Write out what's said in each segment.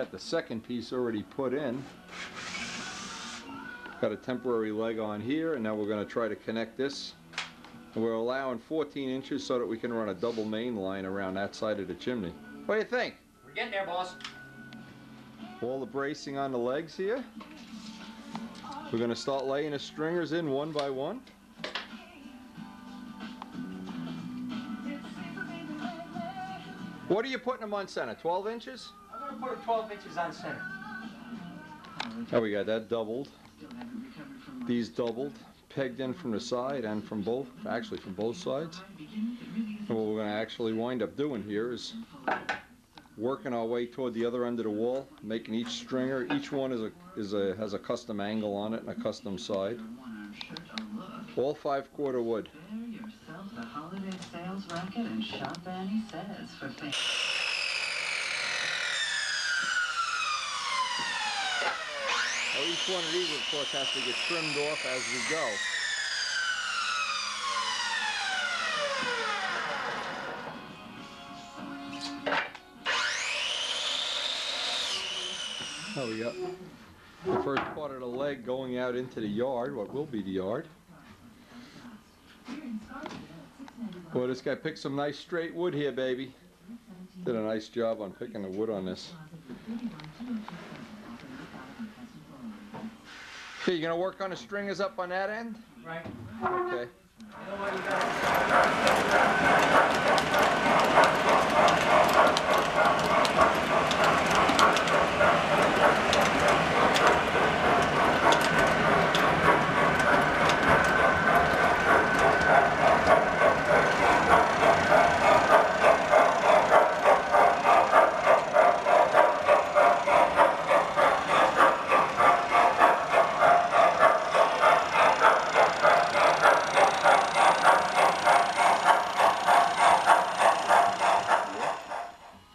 got the second piece already put in. Got a temporary leg on here, and now we're going to try to connect this. And we're allowing 14 inches so that we can run a double main line around that side of the chimney. What do you think? We're getting there, boss. All the bracing on the legs here. We're going to start laying the stringers in one by one. What are you putting them on center? 12 inches? I'm going to put it 12 inches on center. Oh, we got that doubled. These doubled, pegged in from the side and from both, actually from both sides. And what we're going to actually wind up doing here is working our way toward the other end of the wall, making each stringer, each one has a custom angle on it and a custom side. All 5/4 wood. The holiday sales racket and shop Annie says for things. Well, each one of these, of course, has to get trimmed off as we go. Oh, we got the first part of the leg going out into the yard, what will be the yard. Boy, this guy picked some nice straight wood here, baby. Did a nice job on picking the wood on this. Okay, you gonna work on the stringers up on that end? Right. Okay.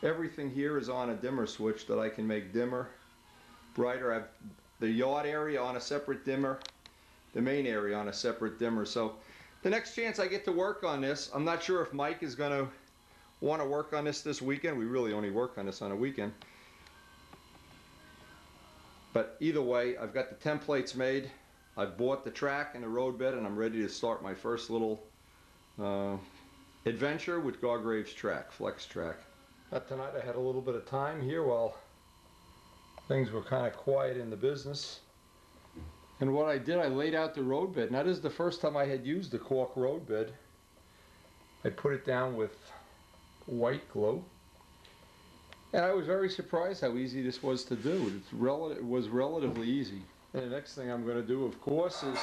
Everything here is on a dimmer switch that I can make dimmer, brighter. I have the yard area on a separate dimmer, the main area on a separate dimmer. So the next chance I get to work on this, I'm not sure if Mike is going to want to work on this weekend. We really only work on this on a weekend. But either way, I've got the templates made. I've bought the track and the road bed, and I'm ready to start my first little adventure with Guage's track, flex track. Tonight I had a little bit of time here while things were kind of quiet in the business. And what I did, I laid out the road bed. Now this is the first time I had used the cork road bed. I put it down with white glue. And I was very surprised how easy this was to do. It was relatively easy. And the next thing I'm going to do, of course, is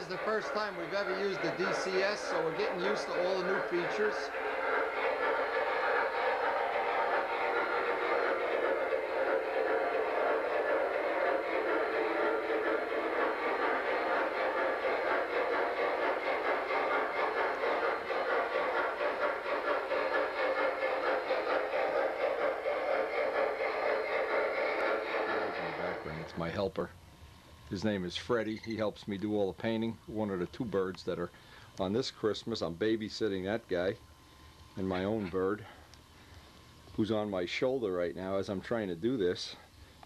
the first time we've ever used the DCS, so we're getting used to all the new features. It's my helper. His name is Freddie. He helps me do all the painting. One of the two birds that are on this Christmas. I'm babysitting that guy and my own bird, who's on my shoulder right now as I'm trying to do this.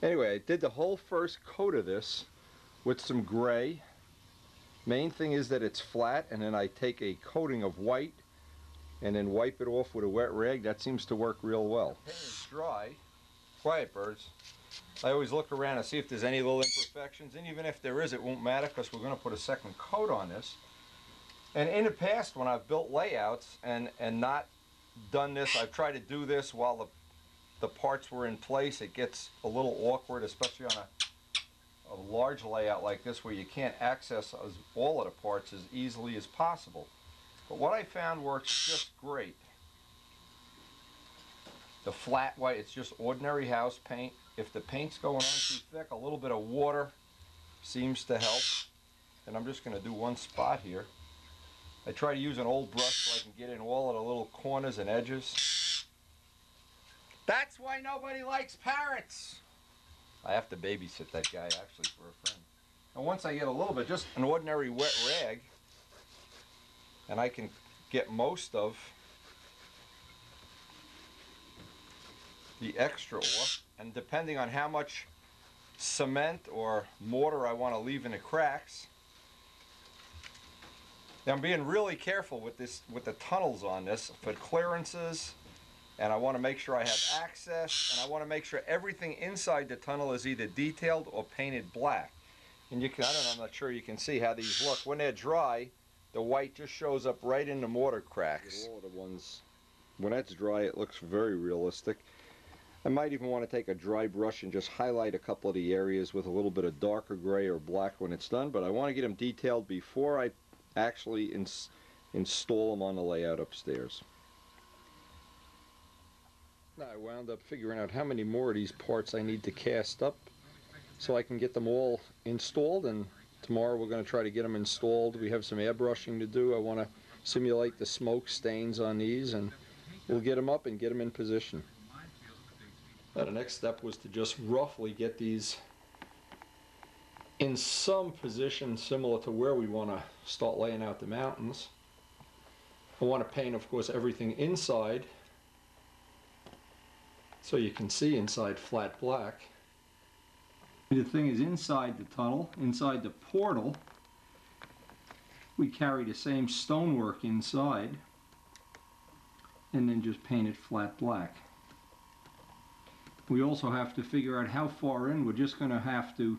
Anyway, I did the whole first coat of this with some gray. Main thing is that it's flat, and then I take a coating of white and then wipe it off with a wet rag. That seems to work real well. Paint is dry. Quiet, birds. I always look around and see if there's any little imperfections, and even if there is, it won't matter because we're going to put a second coat on this. And in the past, when I've built layouts and not done this, I've tried to do this while the parts were in place. It gets a little awkward, especially on a large layout like this where you can't access all of the parts as easily as possible. But what I found works just great. The flat white, it's just ordinary house paint. If the paint's going on too thick, a little bit of water seems to help. And I'm just going to do one spot here. I try to use an old brush so I can get in all of the little corners and edges. That's why nobody likes parrots. I have to babysit that guy actually for a friend. And once I get a little bit, just an ordinary wet rag, and I can get most of the extra ore. And depending on how much cement or mortar I want to leave in the cracks, now I'm being really careful with this, with the tunnels on this for clearances, and I want to make sure I have access, and I want to make sure everything inside the tunnel is either detailed or painted black. And you can, I don't know, I'm not sure you can see how these look. When they're dry, the white just shows up right in the mortar cracks. All of the ones, when that's dry, it looks very realistic. I might even want to take a dry brush and just highlight a couple of the areas with a little bit of darker gray or black when it's done, but I want to get them detailed before I actually install them on the layout upstairs. I wound up figuring out how many more of these parts I need to cast up so I can get them all installed, and tomorrow we're going to try to get them installed. We have some airbrushing to do. I want to simulate the smoke stains on these, and we'll get them up and get them in position. Now, the next step was to just roughly get these in some position similar to where we want to start laying out the mountains. I want to paint, of course, everything inside so you can see inside flat black. The thing is, inside the tunnel, inside the portal, we carry the same stonework inside and then just paint it flat black. We also have to figure out how far in. We're just going to have to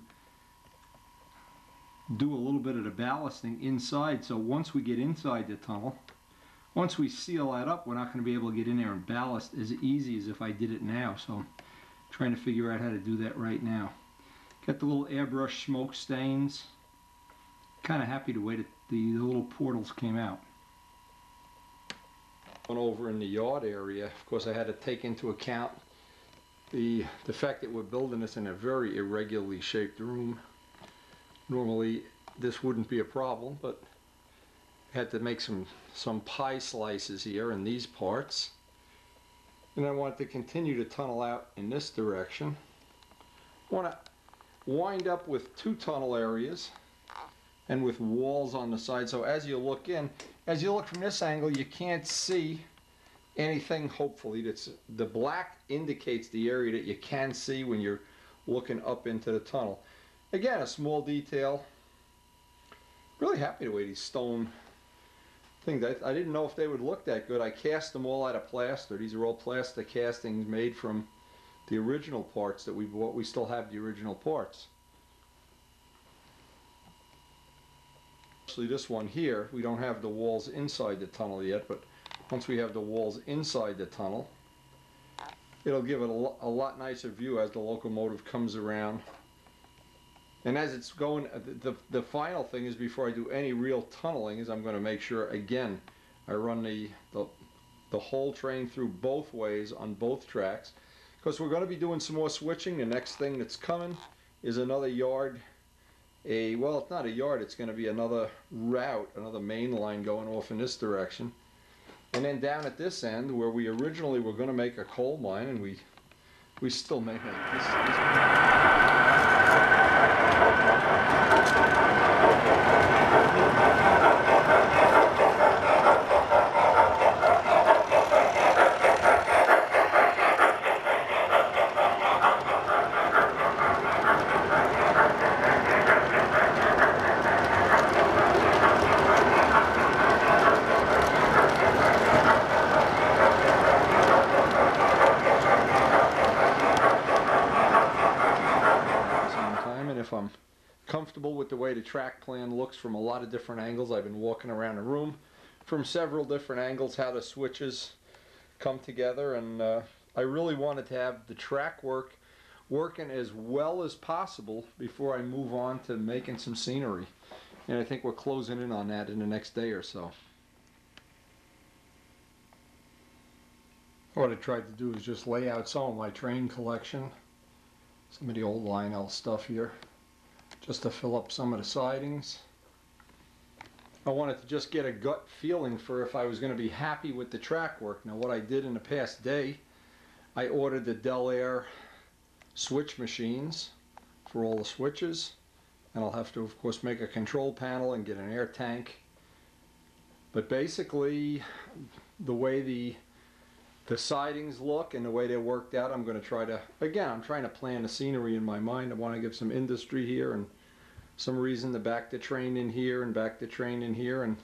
do a little bit of the ballasting inside, so once we get inside the tunnel, once we seal that up, we're not going to be able to get in there and ballast as easy as if I did it now. So I'm trying to figure out how to do that right now. Got the little airbrush smoke stains. Kind of happy the way that the little portals came out. Over in the yard area, of course, I had to take into account the fact that we're building this in a very irregularly shaped room. Normally this wouldn't be a problem, but had to make some pie slices here in these parts, and I want to continue to tunnel out in this direction. I want to wind up with two tunnel areas and with walls on the side, so as you look in, as you look from this angle, you can't see anything. Hopefully the black indicates the area that you can see when you're looking up into the tunnel. Again, a small detail. Really happy the way these stone things, I didn't know if they would look that good. I cast them all out of plaster. These are all plaster castings made from the original parts that we bought. We still have the original parts. Actually, this one here, we don't have the walls inside the tunnel yet, but once we have the walls inside the tunnel, it'll give it a lot nicer view as the locomotive comes around. And as it's going, the final thing is, before I do any real tunneling, is I'm going to make sure, again, I run the whole train through both ways on both tracks, because we're going to be doing some more switching. The next thing that's coming is another yard. Well, it's not a yard, it's going to be another route, another main line going off in this direction. And then down at this end, where we originally were going to make a coal mine, and we still make it. If I'm comfortable with the way the track plan looks from a lot of different angles, I've been walking around the room from several different angles, how the switches come together, and I really wanted to have the track working as well as possible before I move on to making some scenery. And I think we're closing in on that in the next day or so. What I tried to do is just lay out some of my train collection, some of the old Lionel stuff here, just to fill up some of the sidings. I wanted to just get a gut feeling for if I was going to be happy with the track work. Now, what I did in the past day, I ordered the Del Air switch machines for all the switches, and I'll have to, of course, make a control panel and get an air tank. But basically, the way the sidings look and the way they're worked out, I'm going to try to, again, I'm trying to plan the scenery in my mind. I want to give some industry here and some reason to back the train in here and back the train in here, and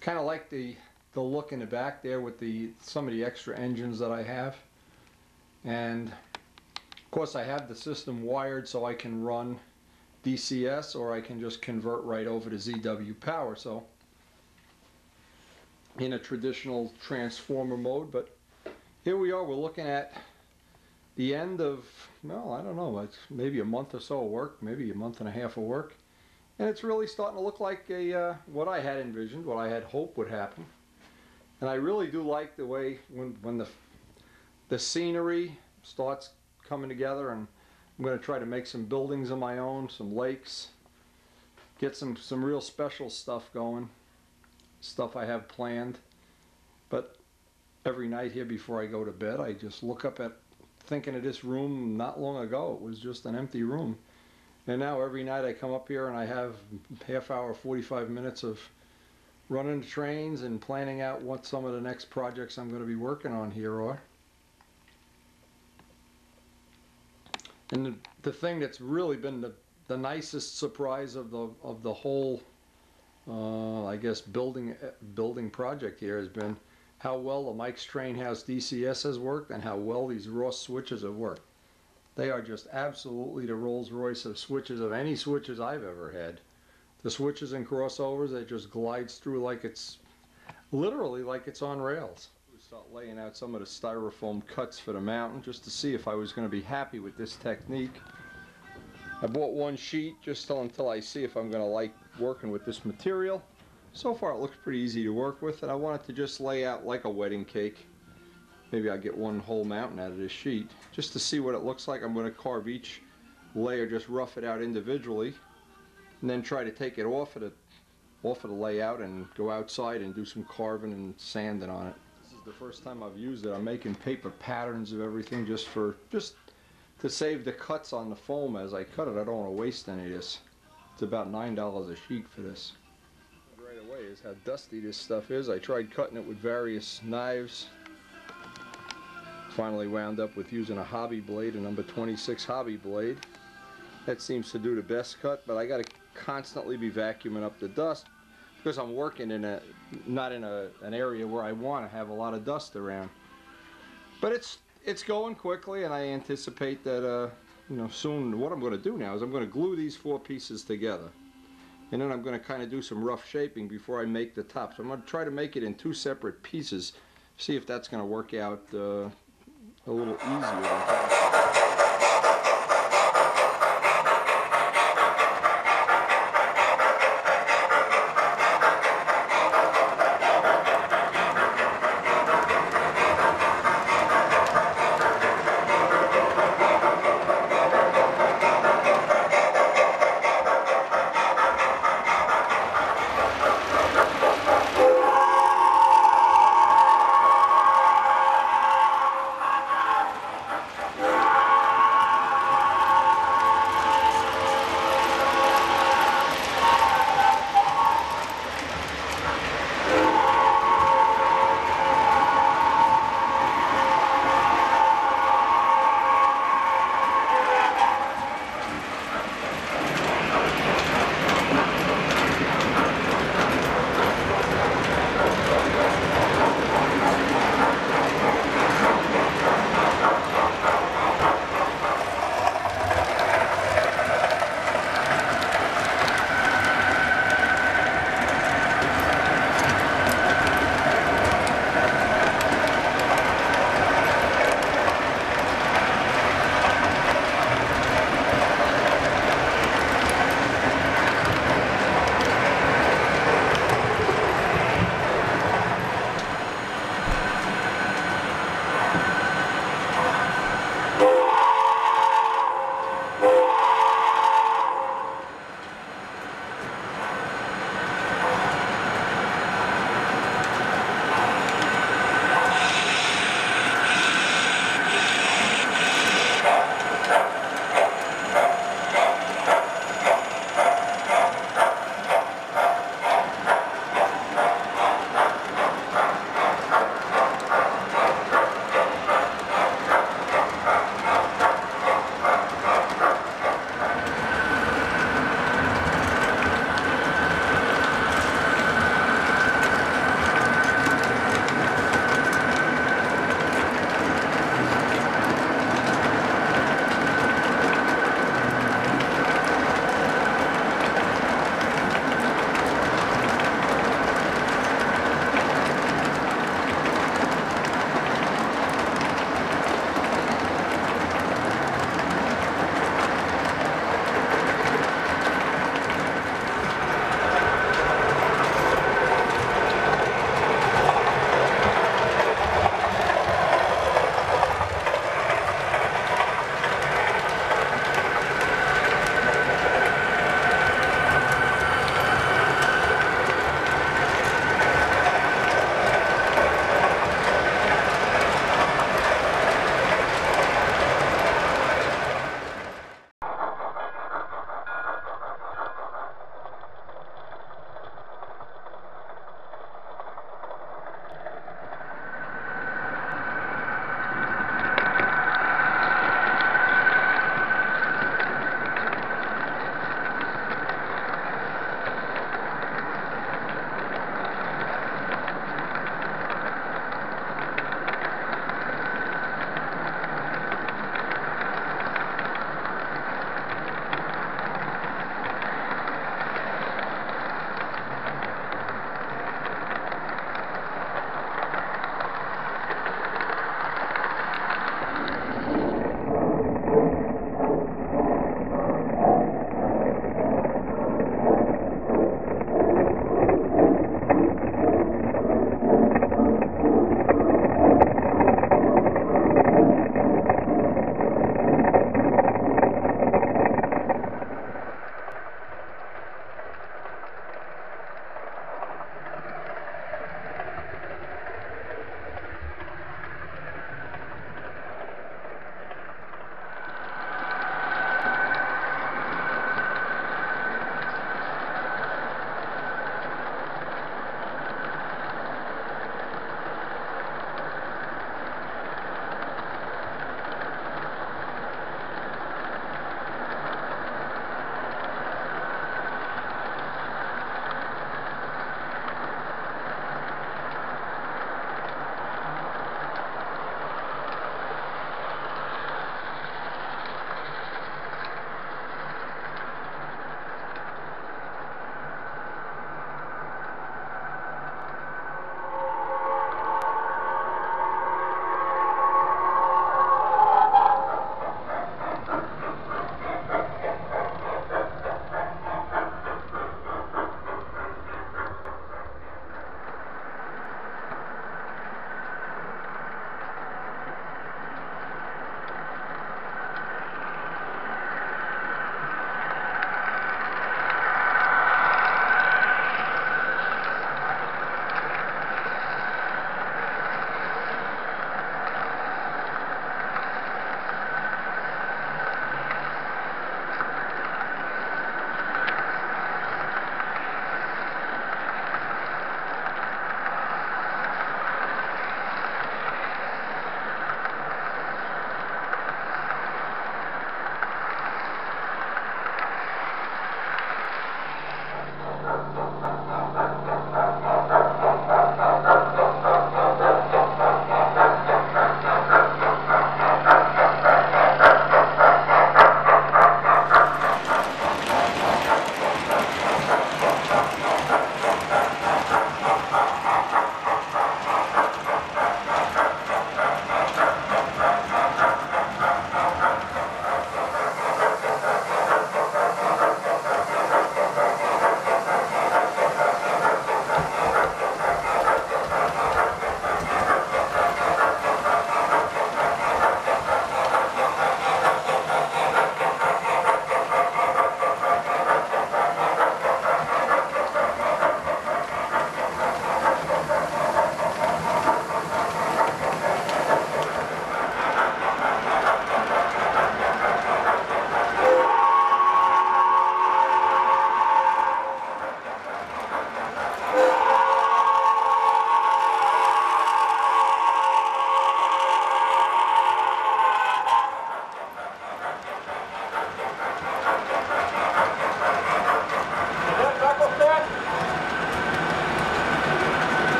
kind of like the look in the back there with some of the extra engines that I have. And of course I have the system wired so I can run DCS, or I can just convert right over to ZW power, so in a traditional transformer mode. But here we are, we're looking at the end of, well, I don't know, it's maybe a month or so of work, maybe a month and a half of work. And it's really starting to look like what I had envisioned, what I had hoped would happen. And I really do like the way when the scenery starts coming together, and I'm going to try to make some buildings of my own, some lakes, get some real special stuff going, stuff I have planned. But every night here before I go to bed, I just look up at thinking of this room. Not long ago it was just an empty room, and now every night I come up here and I have half hour, 45 minutes of running the trains and planning out what some of the next projects I'm going to be working on here are. And the thing that's really been the nicest surprise of the whole I guess building project here has been how well the Mike's Train House DCS has worked and how well these Ross switches have worked. They are just absolutely the Rolls Royce of switches, of any switches I've ever had. The switches and crossovers, it just glides through like it's literally like it's on rails. We start laying out some of the styrofoam cuts for the mountain just to see if I was going to be happy with this technique. I bought one sheet just until I see if I'm going to like working with this material. So far it looks pretty easy to work with, and I wanted to just lay out like a wedding cake. Maybe I'll get one whole mountain out of this sheet just to see what it looks like. I'm going to carve each layer, just rough it out individually, and then try to take it off of the layout and go outside and do some carving and sanding on it. This is the first time I've used it. I'm making paper patterns of everything just to save the cuts on the foam as I cut it. I don't want to waste any of this. It's about $9 a sheet for this. Right away is how dusty this stuff is. I tried cutting it with various knives. Finally wound up with using a hobby blade, a number 26 hobby blade. That seems to do the best cut, but I got to constantly be vacuuming up the dust because I'm working in not in an area where I want to have a lot of dust around. But it's going quickly, and I anticipate that soon. What I'm going to do now is I'm going to glue these four pieces together, and then I'm going to kind of do some rough shaping before I make the top. So I'm going to try to make it in two separate pieces, see if that's going to work out a little easier than